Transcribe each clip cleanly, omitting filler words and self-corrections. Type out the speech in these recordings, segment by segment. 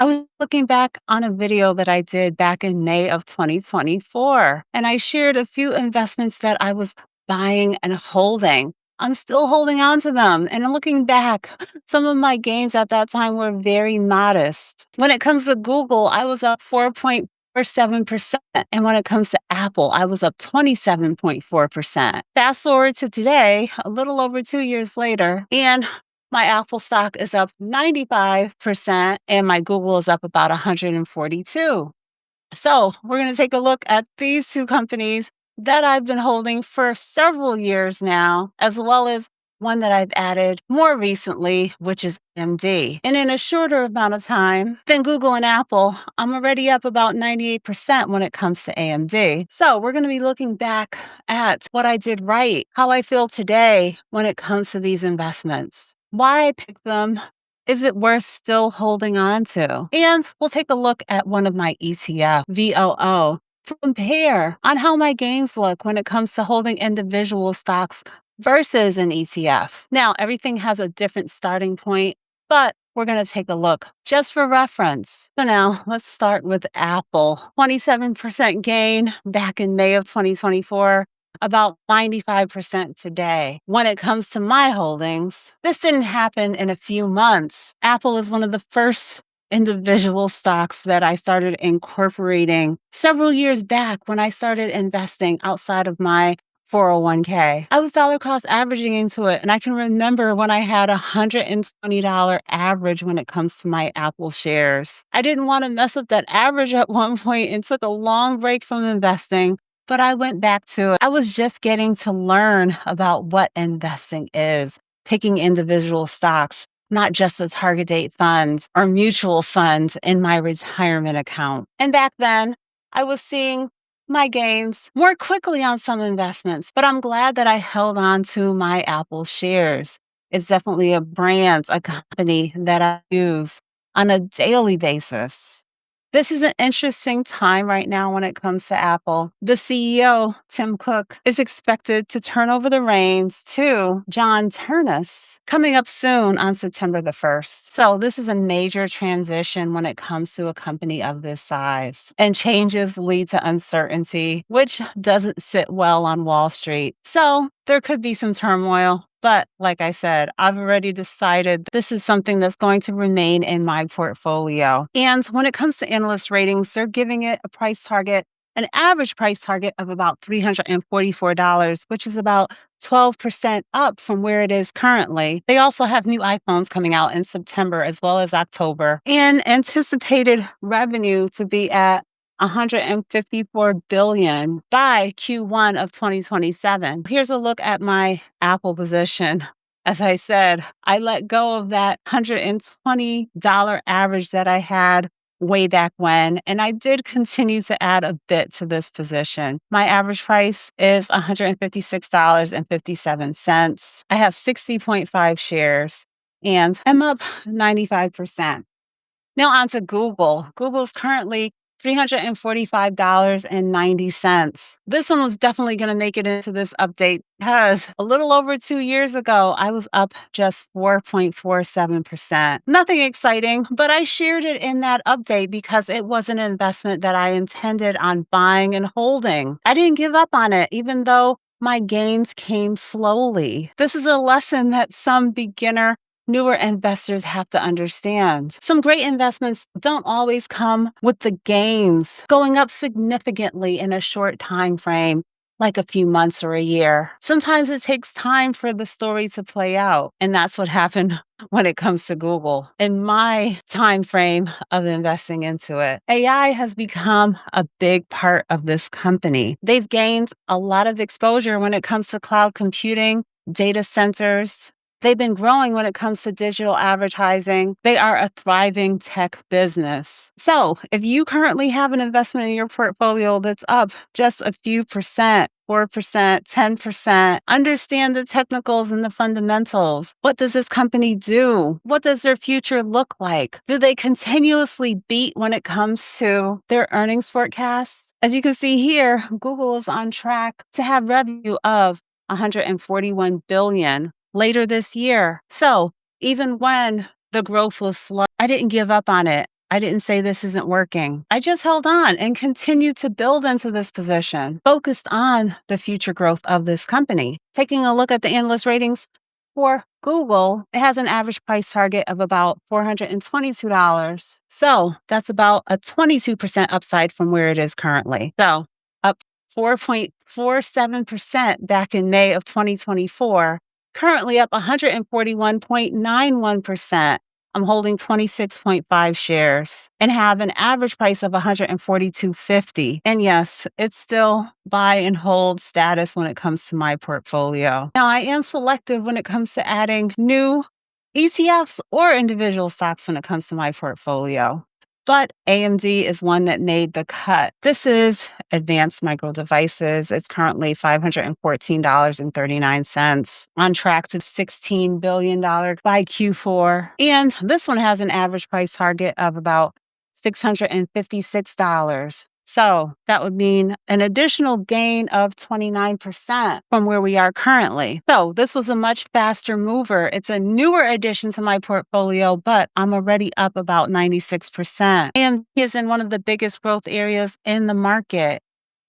I was looking back on a video that I did back in May of 2024, and I shared a few investments that I was buying and holding. I'm still holding on to them. And looking back, some of my gains at that time were very modest. When it comes to Google, I was up 4.47%. And when it comes to Apple, I was up 27.4%. Fast forward to today, a little over 2 years later, and my Apple stock is up 95% and my Google is up about 142. So we're going to take a look at these two companies that I've been holding for several years now, as well as one that I've added more recently, which is AMD. And in a shorter amount of time than Google and Apple, I'm already up about 98% when it comes to AMD. So we're going to be looking back at what I did right, how I feel today when it comes to these investments, why I picked them. Is it worth still holding on to? And we'll take a look at one of my ETF, VOO, to compare on how my gains look when it comes to holding individual stocks versus an ETF. Now, everything has a different starting point, but we're going to take a look just for reference. So now let's start with Apple. 27% gain back in May of 2024. About 95% today. When it comes to my holdings, this didn't happen in a few months. Apple is one of the first individual stocks that I started incorporating several years back when I started investing outside of my 401k. I was dollar cost averaging into it, and I can remember when I had $120 average when it comes to my Apple shares. I didn't want to mess up that average at one point and took a long break from investing. But I went back to it. I was just getting to learn about what investing is, picking individual stocks, not just a target date fund or mutual funds in my retirement account. And back then, I was seeing my gains more quickly on some investments, but I'm glad that I held on to my Apple shares. It's definitely a brand, a company that I use on a daily basis. This is an interesting time right now when it comes to Apple. The CEO, Tim Cook, is expected to turn over the reins to John Ternus coming up soon on September the 1st. So this is a major transition when it comes to a company of this size. And changes lead to uncertainty, which doesn't sit well on Wall Street. So there could be some turmoil. But like I said, I've already decided this is something that's going to remain in my portfolio. And when it comes to analyst ratings, they're giving it a price target, an average price target of about $344, which is about 12% up from where it is currently. They also have new iPhones coming out in September as well as October, and anticipated revenue to be at $154 billion by Q1 of 2027. Here's a look at my Apple position. As I said, I let go of that $120 average that I had way back when, and I did continue to add a bit to this position. My average price is $156.57. I have 60.5 shares, and I'm up 95%. Now on to Google. Google's currently $345.90. This one was definitely going to make it into this update because a little over 2 years ago, I was up just 4.47%. Nothing exciting, but I shared it in that update because it was an investment that I intended on buying and holding. I didn't give up on it, even though my gains came slowly. This is a lesson that some newer investors have to understand. Some great investments don't always come with the gains going up significantly in a short time frame, like a few months or a year. Sometimes it takes time for the story to play out, and that's what happened when it comes to Google. In my time frame of investing into it, AI has become a big part of this company. They've gained a lot of exposure when it comes to cloud computing, data centers. They've been growing when it comes to digital advertising. They are a thriving tech business. So if you currently have an investment in your portfolio that's up just a few percent, 4%, 10%, understand the technicals and the fundamentals. What does this company do? What does their future look like? Do they continuously beat when it comes to their earnings forecasts? As you can see here, Google is on track to have revenue of $141 billion later this year. So even when the growth was slow, I didn't give up on it. I didn't say this isn't working. I just held on and continued to build into this position, focused on the future growth of this company. Taking a look at the analyst ratings for Google, it has an average price target of about $422. So that's about a 22% upside from where it is currently. So up 4.47% back in May of 2024, currently up 141.91%. I'm holding 26.5 shares and have an average price of 142.50. And yes, it's still buy and hold status when it comes to my portfolio. Now, I am selective when it comes to adding new ETFs or individual stocks when it comes to my portfolio. But AMD is one that made the cut. This is Advanced Micro Devices. It's currently $514.39, on track to $16 billion by Q4. And this one has an average price target of about $656. So that would mean an additional gain of 29% from where we are currently. So this was a much faster mover. It's a newer addition to my portfolio, but I'm already up about 96%. And is in one of the biggest growth areas in the market,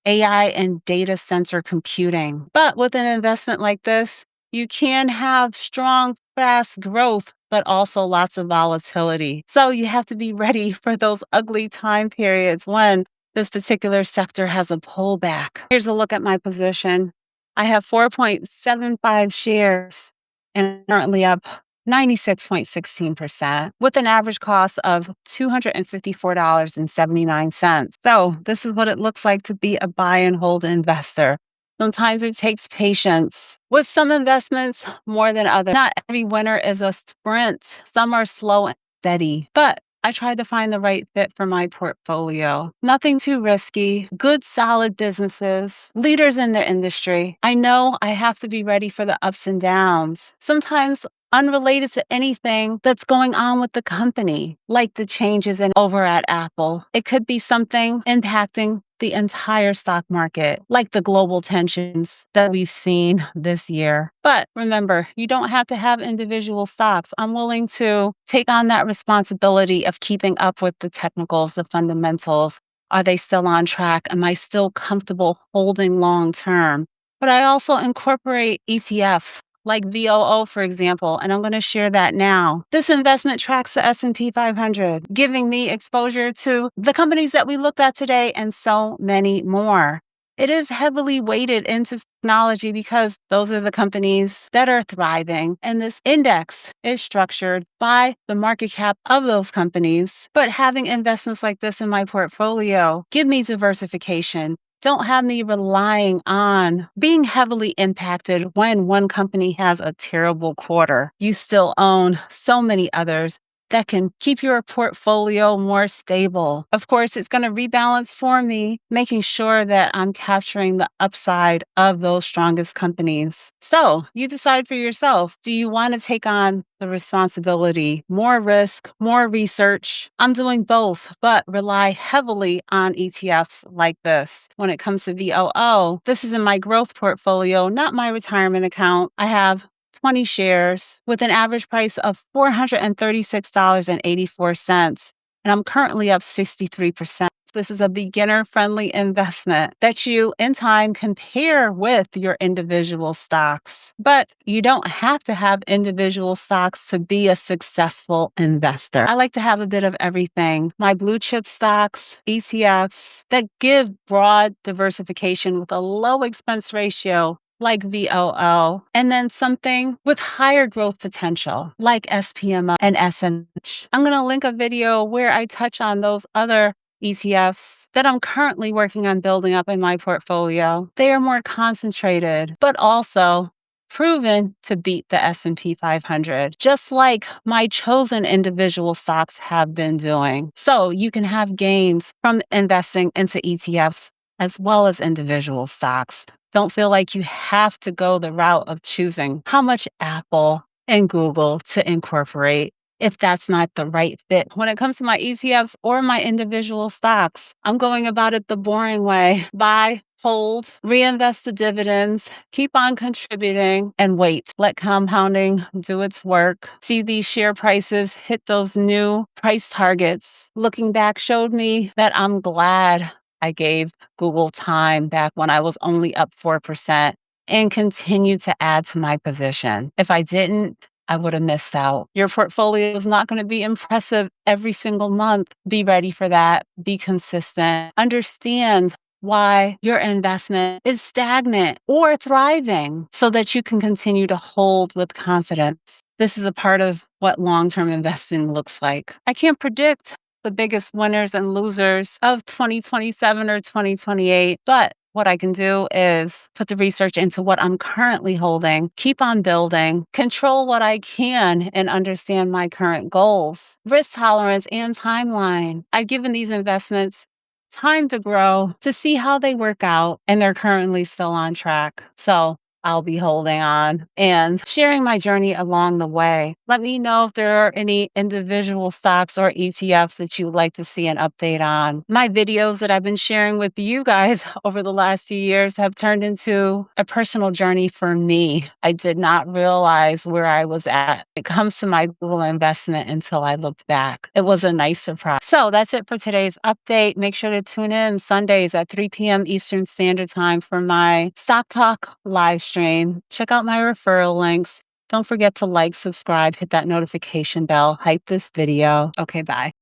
AI and data center computing. But with an investment like this, you can have strong, fast growth, but also lots of volatility. So you have to be ready for those ugly time periods when this particular sector has a pullback. Here's a look at my position. I have 4.75 shares and currently up 96.16% with an average cost of $254.79. So this is what it looks like to be a buy and hold investor. Sometimes it takes patience. With some investments more than others. Not every winner is a sprint. Some are slow and steady. But I tried to find the right fit for my portfolio. Nothing too risky, good, solid businesses, leaders in their industry. I know I have to be ready for the ups and downs, sometimes unrelated to anything that's going on with the company, like the changes over at Apple. It could be something impacting the entire stock market, like the global tensions that we've seen this year. But remember, you don't have to have individual stocks. I'm willing to take on that responsibility of keeping up with the technicals, the fundamentals. Are they still on track? Am I still comfortable holding long term? But I also incorporate ETFs like VOO, for example, and I'm going to share that now. This investment tracks the S&P 500, giving me exposure to the companies that we looked at today and so many more. It is heavily weighted into technology because those are the companies that are thriving. And this index is structured by the market cap of those companies. But having investments like this in my portfolio give me diversification. Don't have me relying on being heavily impacted when one company has a terrible quarter. You still own so many others that can keep your portfolio more stable. Of course, it's going to rebalance for me, making sure that I'm capturing the upside of those strongest companies. So you decide for yourself, do you want to take on the responsibility, more risk, more research? I'm doing both, but rely heavily on ETFs like this. When it comes to VOO, this is in my growth portfolio, not my retirement account. I have 20 shares with an average price of $436.84. And I'm currently up 63%. This is a beginner-friendly investment that you, in time, can pair with your individual stocks. But you don't have to have individual stocks to be a successful investor. I like to have a bit of everything. My blue chip stocks, ETFs that give broad diversification with a low expense ratio, like VOO, and then something with higher growth potential, like SPMO and SNH. I'm going to link a video where I touch on those other ETFs that I'm currently working on building up in my portfolio. They are more concentrated, but also proven to beat the S&P 500, just like my chosen individual stocks have been doing. So you can have gains from investing into ETFs as well as individual stocks. Don't feel like you have to go the route of choosing how much Apple and Google to incorporate if that's not the right fit. When it comes to my ETFs or my individual stocks, I'm going about it the boring way. Buy, hold, reinvest the dividends, keep on contributing, and wait. Let compounding do its work. See these share prices hit those new price targets. Looking back showed me that I'm glad I gave Google time back when I was only up 4% and continued to add to my position. If I didn't, I would have missed out. Your portfolio is not going to be impressive every single month. Be ready for that. Be consistent. Understand why your investment is stagnant or thriving so that you can continue to hold with confidence. This is a part of what long-term investing looks like. I can't predict the biggest winners and losers of 2027 or 2028, but what I can do is put the research into what I'm currently holding, keep on building, control what I can, and understand my current goals, risk tolerance, and timeline. I've given these investments time to grow, to see how they work out, and they're currently still on track. So I'll be holding on and sharing my journey along the way. Let me know if there are any individual stocks or ETFs that you would like to see an update on. My videos that I've been sharing with you guys over the last few years have turned into a personal journey for me. I did not realize where I was at when it comes to my Google investment until I looked back. It was a nice surprise. So that's it for today's update. Make sure to tune in Sundays at 3 p.m. Eastern Standard Time for my Stock Talk live stream. Check out my referral links. Don't forget to like, subscribe, hit that notification bell, hype this video. Okay, bye.